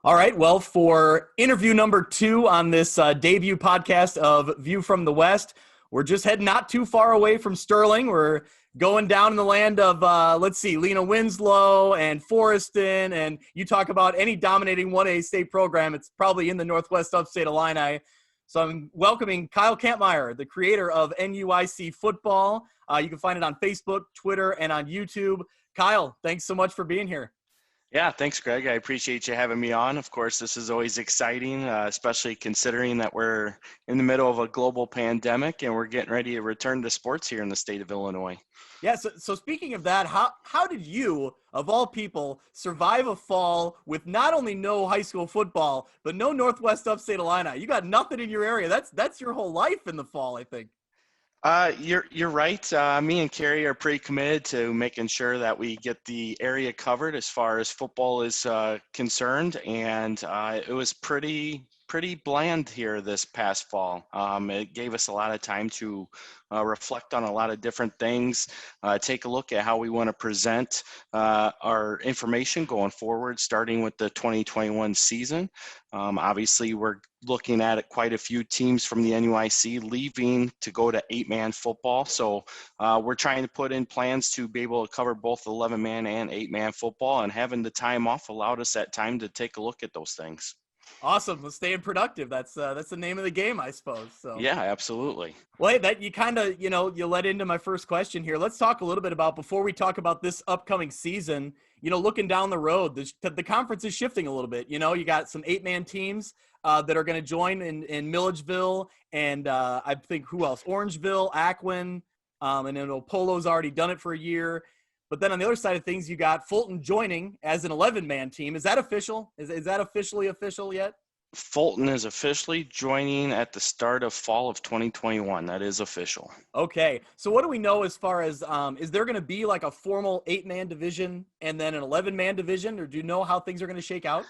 All right. Well, for interview number 2 on this debut podcast of View from the West, we're just heading not too far away from Sterling. We're going down in the land of, Lena Winslow and Forreston. And you talk about any dominating 1A state program, it's probably in the Northwest Upstate Illini. So I'm welcoming Kyle Kampmier, the creator of NUIC Football. You can find it on Facebook, Twitter, and on YouTube. Kyle, thanks so much for being here. Yeah, thanks, Greg. I appreciate you having me on. Of course, this is always exciting, especially considering that we're in the middle of a global pandemic and we're getting ready to return to sports here in the state of Illinois. Yeah, so speaking of that, how did you, of all people, survive a fall with not only no high school football, but no Northwest Upstate Illini? You got nothing in your area. That's your whole life in the fall, I think. You're right. Me and Carrie are pretty committed to making sure that we get the area covered as far as football is concerned, and it was pretty bland here this past fall. It gave us a lot of time to reflect on a lot of different things, take a look at how we want to present our information going forward, starting with the 2021 season. Obviously, we're looking at quite a few teams from the NUIC leaving to go to 8-man football. So we're trying to put in plans to be able to cover both 11-man and 8-man football, and having the time off allowed us that time to take a look at those things. Awesome. Well, staying productive. That's the name of the game, I suppose. So yeah, absolutely. Well, hey, that you kind of, you led into my first question here. Let's talk a little bit about, before we talk about this upcoming season, looking down the road, the conference is shifting a little bit. You got some 8-man teams that are going to join in Milledgeville, and I think who else? Orangeville, Aquin, and then Polo's already done it for a year. But then on the other side of things, you got Fulton joining as an 11-man team. Is that official? Is that officially official yet? Fulton is officially joining at the start of fall of 2021. That is official. Okay. So what do we know as far as, is there going to be like a formal 8-man division and then an 11-man division, or do you know how things are going to shake out?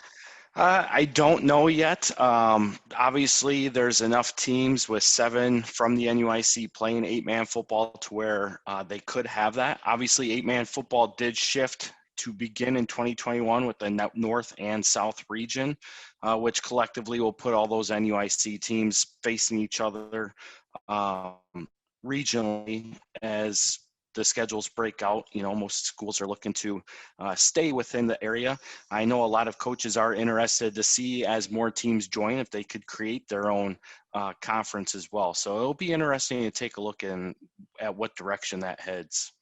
I don't know yet. Obviously, there's enough teams with 7 from the NUIC playing 8-man football to where they could have that. Obviously, 8-man football did shift to begin in 2021 with the North and South region, which collectively will put all those NUIC teams facing each other regionally as the schedules break out. Most schools are looking to stay within the area. I know a lot of coaches are interested to see, as more teams join, if they could create their own conference as well. So it'll be interesting to take a look at what direction that heads.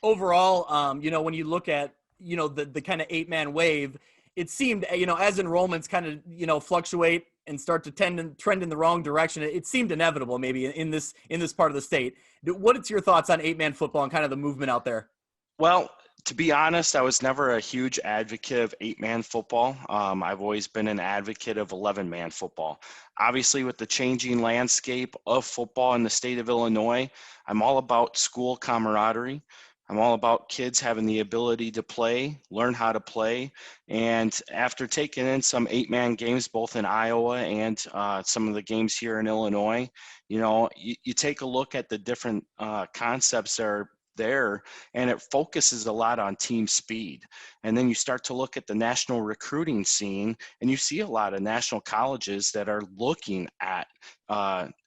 Overall, when you look at, the kind of 8-man wave, it seemed, as enrollments kind of, fluctuate and start to trend in the wrong direction, it seemed inevitable maybe in this part of the state. What are your thoughts on 8-man football and kind of the movement out there? Well, to be honest, I was never a huge advocate of 8-man football. I've always been an advocate of 11-man football. Obviously, with the changing landscape of football in the state of Illinois, I'm all about school camaraderie. I'm all about kids having the ability to play, learn how to play. And after taking in some 8-man games, both in Iowa and some of the games here in Illinois, you take a look at the different concepts that are there, and it focuses a lot on team speed. And then you start to look at the national recruiting scene, and you see a lot of national colleges that are looking at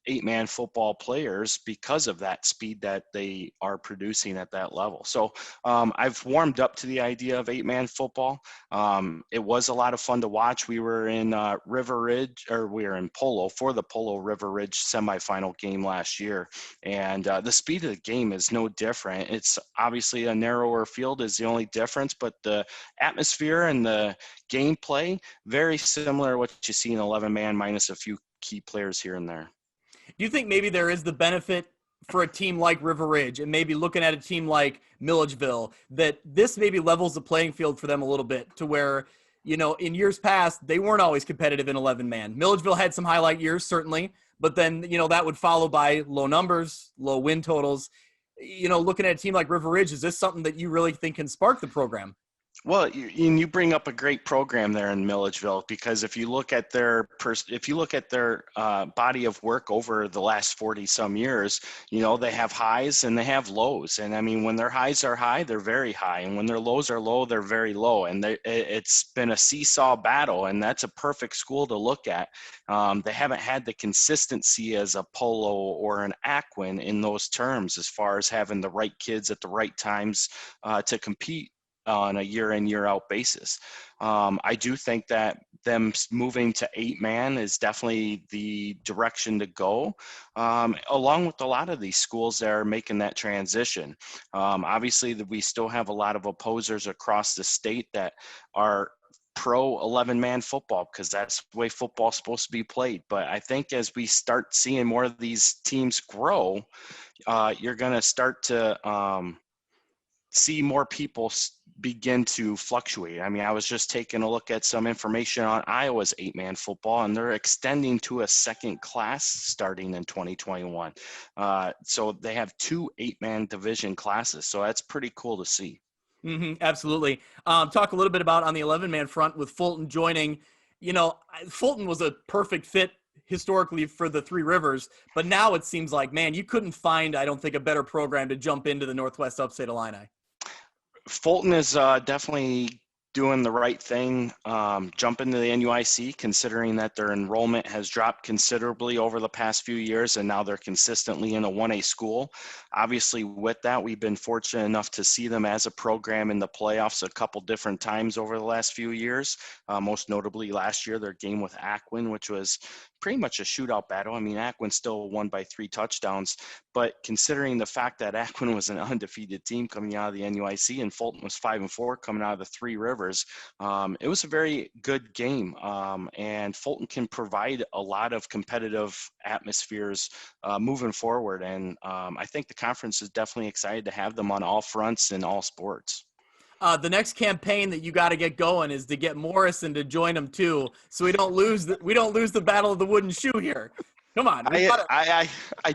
8-man football players because of that speed that they are producing at that level. So I've warmed up to the idea of 8-man football. It was a lot of fun to watch. We were in we were in Polo for the Polo River Ridge semifinal game last year. And the speed of the game is no different. It's obviously a narrower field is the only difference, but the atmosphere and the gameplay, very similar to what you see in 11-man minus a few key players here and there. Do you think maybe there is the benefit for a team like River Ridge and maybe looking at a team like Milledgeville, that this maybe levels the playing field for them a little bit to where, in years past, they weren't always competitive in 11-man. Milledgeville had some highlight years, certainly, but then, that would follow by low numbers, low win totals. Looking at a team like River Ridge, is this something that you really think can spark the program? Well, you bring up a great program there in Milledgeville, because if you look at their body of work over the last 40 some years, they have highs and they have lows. And I mean, when their highs are high, they're very high, and when their lows are low, they're very low. And it's been a seesaw battle, and that's a perfect school to look at. They haven't had the consistency as a Polo or an Aquin in those terms, as far as having the right kids at the right times to compete on a year in, year out basis. I do think that them moving to 8-man is definitely the direction to go, along with a lot of these schools that are making that transition. Obviously, we still have a lot of opposers across the state that are pro 11-man football, because that's the way football's supposed to be played. But I think as we start seeing more of these teams grow, you're going to start to see more people begin to fluctuate. I mean, I was just taking a look at some information on Iowa's 8-man football, and they're extending to a second class starting in 2021. So they have 2 8-man division classes. So that's pretty cool to see. Absolutely. Talk a little bit about on the 11-man front with Fulton joining. Fulton was a perfect fit historically for the Three Rivers, but now it seems like, man, you couldn't find, I don't think, a better program to jump into the Northwest Upstate Illini. Fulton is definitely doing the right thing, jump into the NUIC, considering that their enrollment has dropped considerably over the past few years, and now they're consistently in a 1A school. Obviously, with that, we've been fortunate enough to see them as a program in the playoffs a couple different times over the last few years, most notably last year, their game with Aquin, which was pretty much a shootout battle. I mean, Aquin still won by 3 touchdowns, but considering the fact that Aquin was an undefeated team coming out of the NUIC and Fulton was 5-4 coming out of the Three Rivers, it was a very good game. And Fulton can provide a lot of competitive atmospheres moving forward. And I think the conference is definitely excited to have them on all fronts in all sports. The next campaign that you got to get going is to get Morrison to join them too, so we don't lose the battle of the wooden shoe here. Come on, I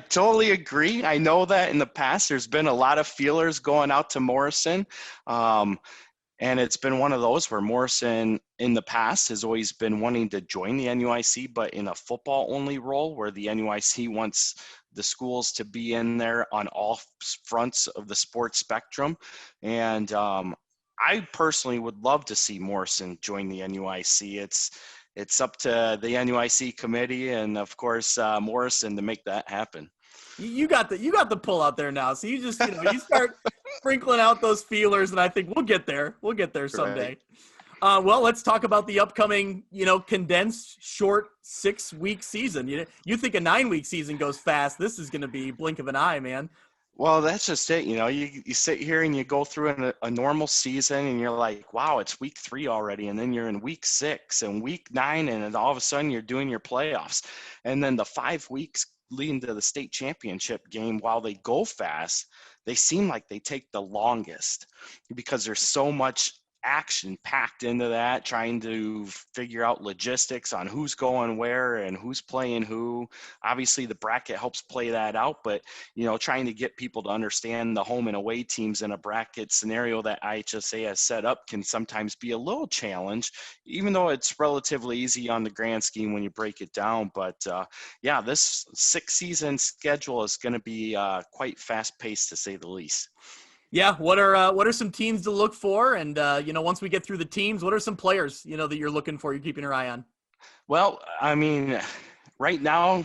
totally agree. I know that in the past there's been a lot of feelers going out to Morrison, and it's been one of those where Morrison in the past has always been wanting to join the NUIC, but in a football-only role, where the NUIC wants the schools to be in there on all fronts of the sports spectrum. And I personally would love to see Morrison join the NUIC. It's up to the NUIC committee and, of course, Morrison to make that happen. You got the pull out there now. So you just you start sprinkling out those feelers, and I think we'll get there. We'll get there someday. Right. Well, let's talk about the upcoming condensed short 6-week season. You think a 9-week season goes fast? This is going to be blink of an eye, man. Well, that's just it. You sit here and you go through a normal season and you're like, wow, it's week 3 already. And then you're in week 6 and week 9. And then all of a sudden you're doing your playoffs. And then the 5 weeks leading to the state championship game, while they go fast, they seem like they take the longest, because there's so much action packed into that, trying to figure out logistics on who's going where and who's playing who. Obviously the bracket helps play that out, but trying to get people to understand the home and away teams in a bracket scenario that IHSA has set up can sometimes be a little challenge, even though it's relatively easy on the grand scheme when you break it down. But this 6-season schedule is going to be quite fast paced, to say the least. Yeah, what are some teams to look for? And once we get through the teams, what are some players that you're looking for, you're keeping your eye on? Well, I mean, right now,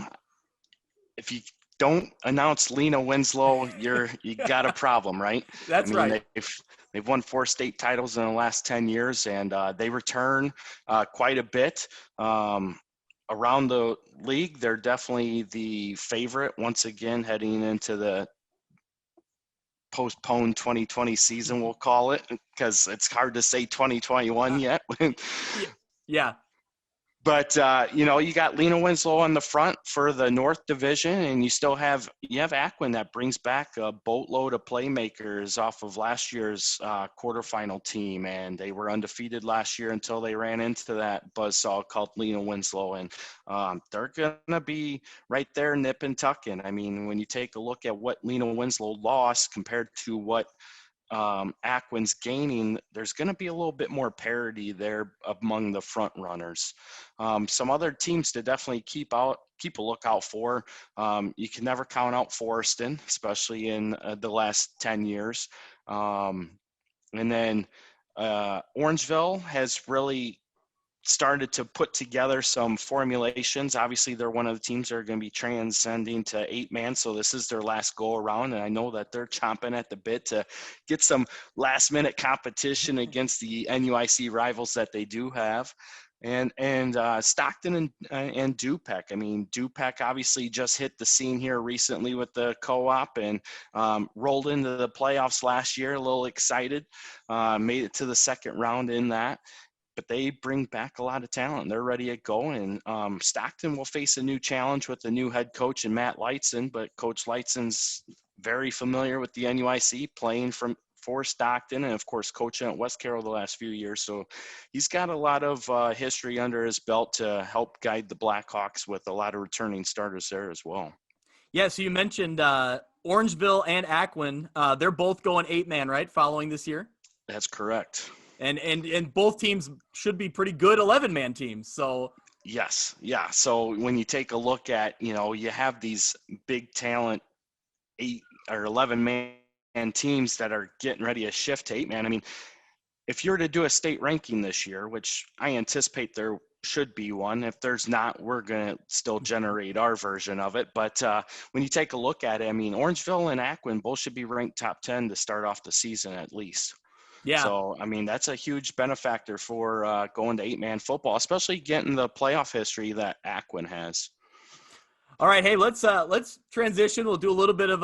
if you don't announce Lena Winslow, you got a problem, right? That's right. They've won 4 state titles in the last 10 years, and they return quite a bit. Around the league, they're definitely the favorite once again heading into the postponed 2020 season, we'll call it, because it's hard to say 2021 yet. Yeah. But you got Lena Winslow on the front for the North Division, and you have Aquin that brings back a boatload of playmakers off of last year's quarterfinal team, and they were undefeated last year until they ran into that buzzsaw called Lena Winslow, and they're gonna be right there nip and tucking. I mean, when you take a look at what Lena Winslow lost compared to what Aquin's gaining, there's going to be a little bit more parity there among the front runners. Some other teams to definitely keep a lookout for. You can never count out Forreston, especially in the last 10 years. And then Orangeville has really started to put together some formulations. Obviously, they're one of the teams that are going to be transcending to 8-man, so this is their last go around, and I know that they're chomping at the bit to get some last-minute competition against the NUIC rivals that they do have. And Stockton and Dupec. I mean, Dupec obviously just hit the scene here recently with the co-op and rolled into the playoffs last year, a little excited, made it to the second round in that. But they bring back a lot of talent. They're ready to go. And Stockton will face a new challenge with the new head coach and Matt Leitzen, but Coach Leitzen's very familiar with the NUIC, playing for Stockton, and of course coaching at West Carroll the last few years. So he's got a lot of history under his belt to help guide the Blackhawks with a lot of returning starters there as well. Yeah, so you mentioned Orangeville and Aquin. They're both going 8-man, right, following this year? That's correct. And both teams should be pretty good 11-man teams. So yes, yeah. So when you take a look at, you have these big talent 8 or 11-man teams that are getting ready to shift to 8-man. I mean, if you were to do a state ranking this year, which I anticipate there should be one, if there's not, we're going to still generate our version of it. But when you take a look at it, I mean, Orangeville and Aquin both should be ranked top 10 to start off the season at least. Yeah. So, I mean, that's a huge benefactor for going to 8-man football, especially getting the playoff history that Aquin has. All right, hey, let's transition. We'll do a little bit of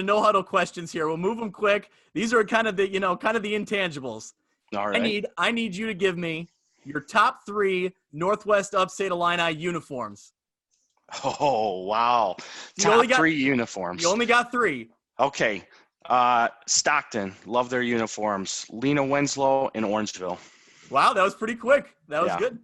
no huddle questions here. We'll move them quick. These are kind of the intangibles. All right. I need you to give me your top 3 Northwest Upstate Illini uniforms. Oh, wow. Top 3 uniforms. You only got 3. Okay. Stockton, love their uniforms. Lena Winslow and Orangeville. Wow, that was pretty quick. That was good.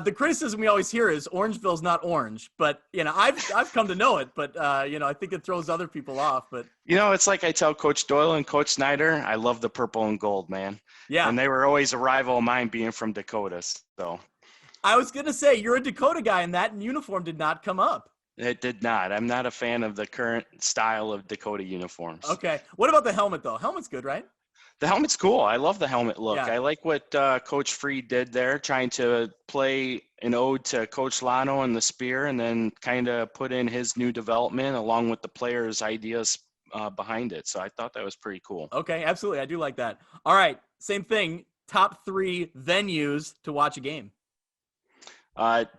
The criticism we always hear is Orangeville's not orange, but I've come to know it. But I think it throws other people off. But it's like I tell Coach Doyle and Coach Snyder, I love the purple and gold, man. Yeah, and they were always a rival of mine, being from Dakota. So I was gonna say you're a Dakota guy, and that uniform did not come up. It did not. I'm not a fan of the current style of Dakota uniforms. Okay, what about the helmet though? Helmet's good, right? The helmet's cool. I love the helmet look. Yeah. I like what Coach Freed did there, trying to play an ode to Coach Lano and the spear, and then kind of put in his new development along with the players' ideas behind it. So I thought that was pretty cool. Okay, absolutely. I do like that. All right, same thing. Top 3 venues to watch a game.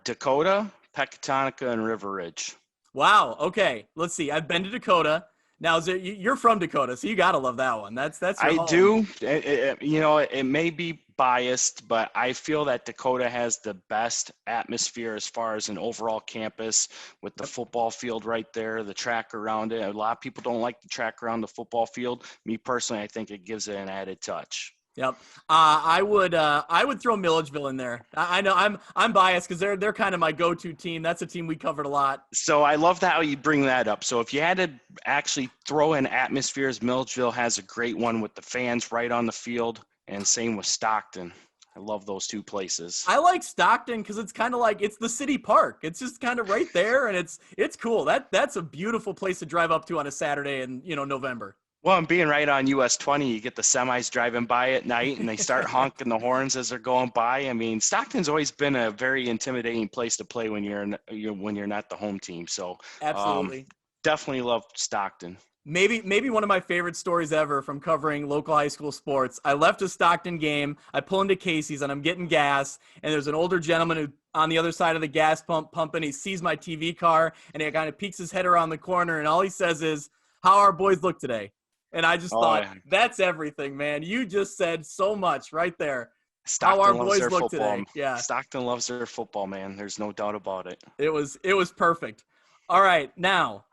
Dakota, Pecatonica, and River Ridge. Wow. Okay. Let's see. I've been to Dakota. Now, you're from Dakota, so you gotta love that one. That's your home. Do. It may be biased, but I feel that Dakota has the best atmosphere as far as an overall campus, with the football field right there, the track around it. A lot of people don't like the track around the football field. Me personally, I think it gives it an added touch. Yep. I would throw Milledgeville in there. I know I'm biased because they're kind of my go-to team. That's a team we covered a lot. So I love how you bring that up. So if you had to actually throw in atmospheres, Milledgeville has a great one with the fans right on the field, and same with Stockton. I love those 2 places. I like Stockton because it's kind of like it's the city park. It's just kind of right there, and it's cool. That's a beautiful place to drive up to on a Saturday in November. Well, and being right on US 20, you get the semis driving by at night, and they start honking the horns as they're going by. I mean, Stockton's always been a very intimidating place to play when you're not the home team. So absolutely, definitely love Stockton. Maybe one of my favorite stories ever from covering local high school sports. I left a Stockton game. I pull into Casey's and I'm getting gas, and there's an older gentleman who on the other side of the gas pump pumping. He sees my TV car and he kind of peeks his head around the corner, and all he says is, "How our boys look today?" And I just thought, that's everything, man. You just said so much right there. Stockton how our loves boys their look football. today. Yeah. Stockton loves their football, man. There's no doubt about it. It was perfect. All right, now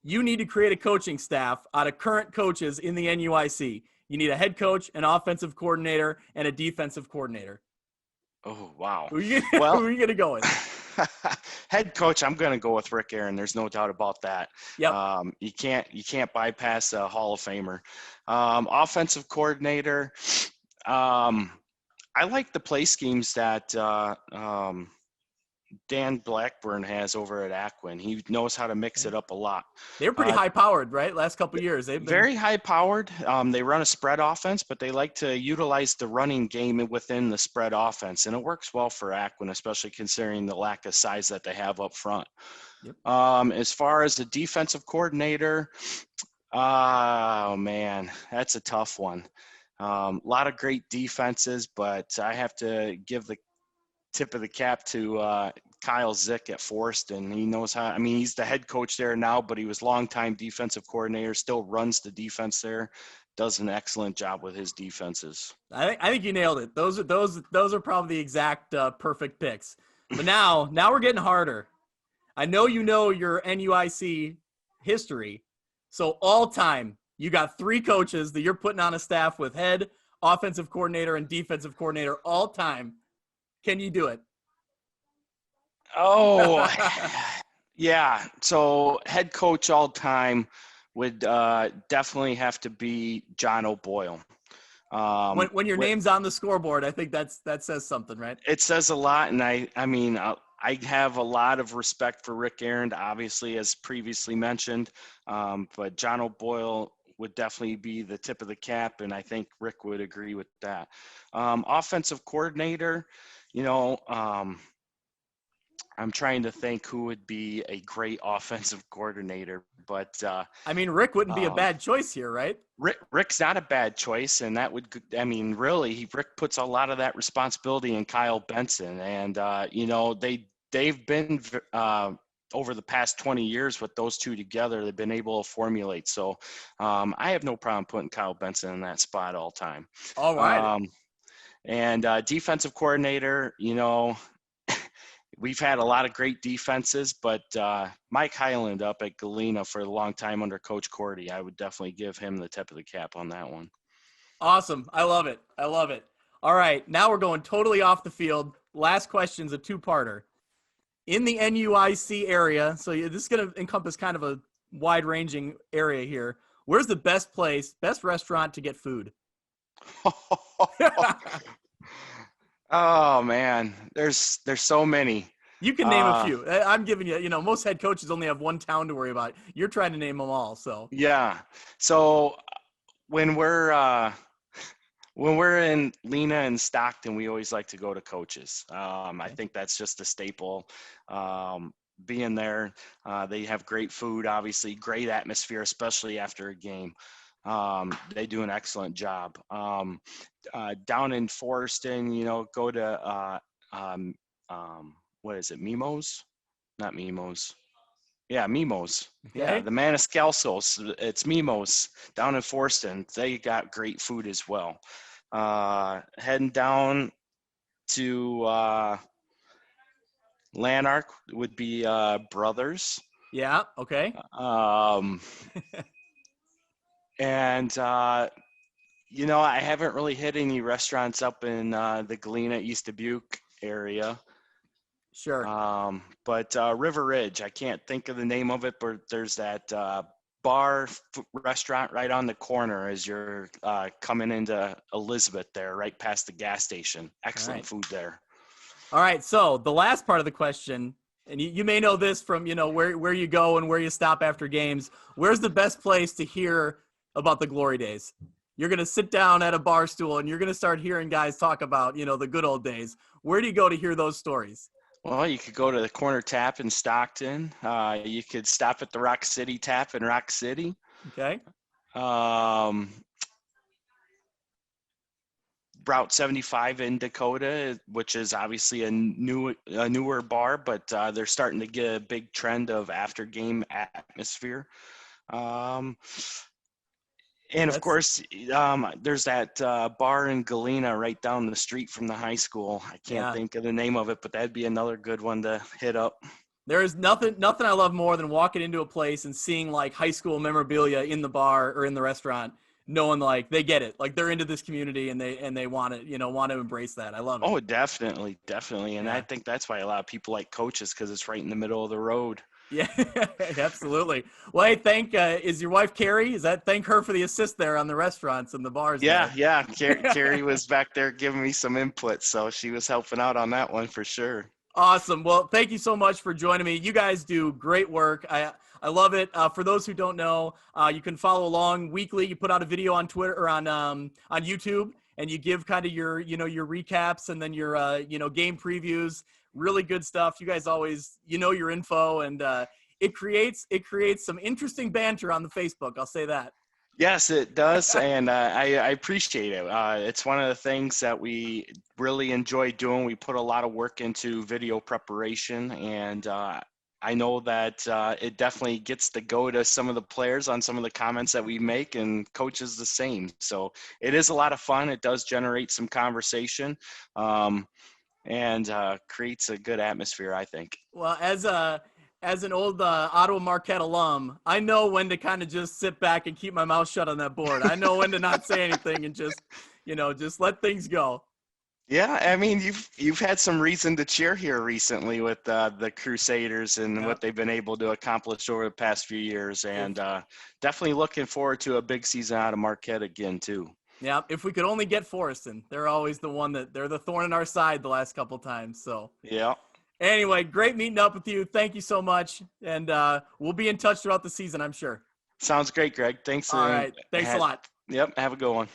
you need to create a coaching staff out of current coaches in the NUIC. You need a head coach, an offensive coordinator, and a defensive coordinator. Oh, wow. Who are you going to go with? Head coach, I'm going to go with Rick Aaron. There's no doubt about that. Yep. You can't bypass a Hall of Famer. Offensive coordinator. I like the play schemes that Dan Blackburn has over at Aquin. He knows how to mix it up a lot. They were pretty high powered, right? Last couple of years. They've been very high powered. They run a spread offense, but they like to utilize the running game within the spread offense. And it works well for Aquin, especially considering the lack of size that they have up front. Yep. As far as the defensive coordinator, oh man, that's a tough one. A lot of great defenses, but I have to give the tip of the cap to Kyle Zick at Forston. He knows how. I mean, he's the head coach there now, but he was longtime defensive coordinator. Still runs the defense there. Does an excellent job with his defenses. I think you nailed it. Those are probably the exact perfect picks. But now we're getting harder. I know you know your NUIC history. So all time, you got 3 coaches that you're putting on a staff with head, offensive coordinator, and defensive coordinator all time. Can you do it? Oh, yeah. So head coach all time would definitely have to be John O'Boyle. When your name's on the scoreboard, I think that says something, right? It says a lot, and I have a lot of respect for Rick Aaron, obviously, as previously mentioned, but John O'Boyle would definitely be the tip of the cap, and I think Rick would agree with that. Offensive coordinator, I'm trying to think who would be a great offensive coordinator, but Rick wouldn't be a bad choice here, right? Rick's not a bad choice, and that would, Rick puts a lot of that responsibility in Kyle Benson, and they've been over the past 20 years with those two together, they've been able to formulate. So I have no problem putting Kyle Benson in that spot all time. All right. And defensive coordinator, we've had a lot of great defenses, but Mike Highland up at Galena for a long time under Coach Cordy, I would definitely give him the tip of the cap on that one. Awesome. I love it. All right. Now we're going totally off the field. Last question's a 2-parter. In the NUIC area, so this is going to encompass kind of a wide-ranging area here. Where's the best restaurant to get food? Oh man, there's so many. You can name a few. I'm giving you, most head coaches only have one town to worry about. You're trying to name them all. So yeah. So when we're in Lena and Stockton, we always like to go to Coaches. I think that's just a staple. Being there, they have great food, obviously great atmosphere, especially after a game. They do an excellent job. Down in Forston, go to what is it? Mimo's? Not Mimo's. Yeah, Mimo's. Okay. Yeah, the Maniscalcos. It's Mimo's down in Forston. They got great food as well. Heading down to Lanark would be Brothers. Yeah. Okay. And I haven't really hit any restaurants up in the Galena, East Dubuque area. Sure. But River Ridge, I can't think of the name of it, but there's that bar restaurant right on the corner as you're coming into Elizabeth there, right past the gas station. Excellent food there. All right. So the last part of the question, and you may know this from, where you go and where you stop after games. Where's the best place to hear about the glory days? You're going to sit down at a bar stool and you're going to start hearing guys talk about, the good old days. Where do you go to hear those stories? Well, you could go to the Corner Tap in Stockton. You could stop at the Rock City Tap in Rock City. Okay. Route 75 in Dakota, which is obviously a newer bar, but they're starting to get a big trend of after game atmosphere. And of course, there's that bar in Galena right down the street from the high school. I can't think of the name of it, but that'd be another good one to hit up. There is nothing I love more than walking into a place and seeing like high school memorabilia in the bar or in the restaurant. knowing like they get it, like they're into this community and they want to, want to embrace that. I love it. Oh, definitely, definitely. And I Yeah. think that's why a lot of people like coaches, because it's right in the middle of the road. Yeah, absolutely. Well, hey, is your wife Carrie? Thank her for the assist there on the restaurants and the bars Yeah, there. yeah. Carrie was back there giving me some input, so she was helping out on that one for sure. Awesome. Well, thank you so much for joining me. You guys do great work. I love it. For those who don't know, you can follow along weekly. You put out a video on Twitter or on YouTube, and you give kind of your your recaps and then your game previews. Really good stuff. You guys always your info, and it creates some interesting banter on the Facebook. I'll say that. Yes, it does, and I appreciate it. It's one of the things that we really enjoy doing. We put a lot of work into video preparation, and I know that it definitely gets to go to some of the players on some of the comments that we make, and coaches the same. So it is a lot of fun. It does generate some conversation, and creates a good atmosphere, I think. Well, as an old Ottawa Marquette alum, I know when to kind of just sit back and keep my mouth shut on that board. I know when to not say anything and just just let things go. Yeah, I mean, you've had some reason to cheer here recently with the Crusaders and what they've been able to accomplish over the past few years, and definitely looking forward to a big season out of Marquette again too. Yeah, if we could only get Forreston, they're always they're the thorn in our side the last couple times. So Yeah. anyway, great meeting up with you. Thank you so much, and we'll be in touch throughout the season, I'm sure. Sounds great, Greg. Thanks. All right, thanks a lot. Yep. Have a good one.